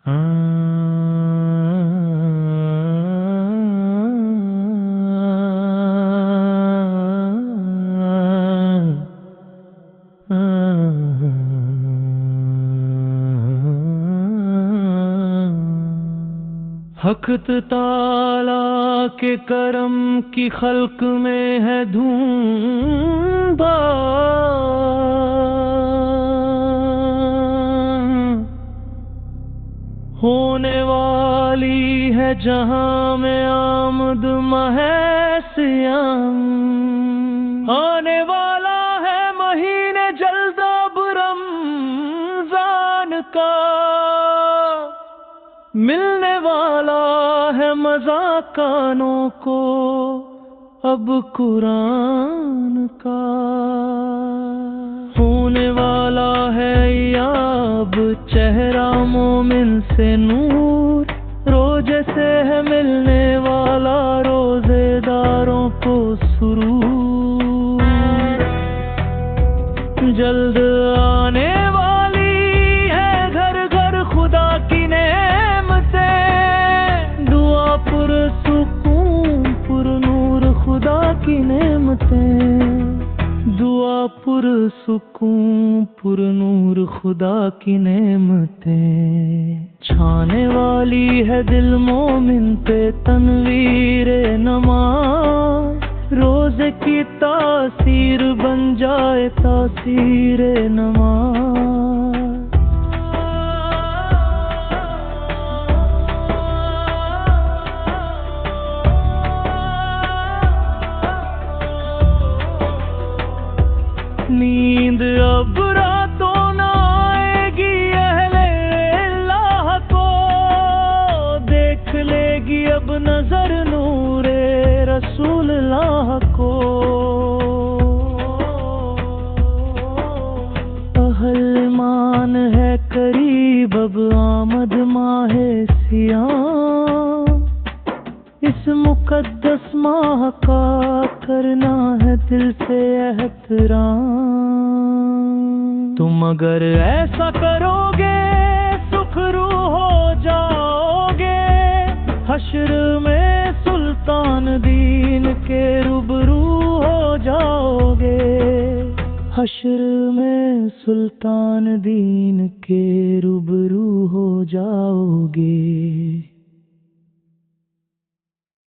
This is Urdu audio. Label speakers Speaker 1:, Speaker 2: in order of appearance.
Speaker 1: حق تعالی کے کرم کی خلق میں ہے دھوم ہونے والی ہے جہاں میں آمد ماہ سیام، آنے والا ہے مہینے جلد اب رمضان کا، ملنے والا ہے مزہ کانوں کو اب قرآن کا، ہونے والا ہے یاب چہرہ مومن سے نور، روزے سے ہے ملنے والا روزے داروں کو سرور، جلد آنے والی ہے گھر گھر خدا کی پر سکون پر نور خدا کی نعمتیں، دعا پر سکون پر نور خدا کی نعمتیں، چھانے والی ہے دل مومن پہ تنویر نماز، روزے کی تاثیر بن جائے تاثیر نماز، نیند اب راتوں نہ آئے گی اہل اللہ کو، دیکھ لے گی اب نظر نور رسول اللہ کو، اہل ایمان ہے قریب اب آمد ماہ سیام، اس مقدس ماہ کا کرنا ہے دل سے احترام، تم اگر ایسا کرو گے سخرو ہو جاؤ گے، حشر میں سلطان دین کے روبرو ہو جاؤ گے، حشر میں سلطان دین کے روبرو ہو جاؤ گے۔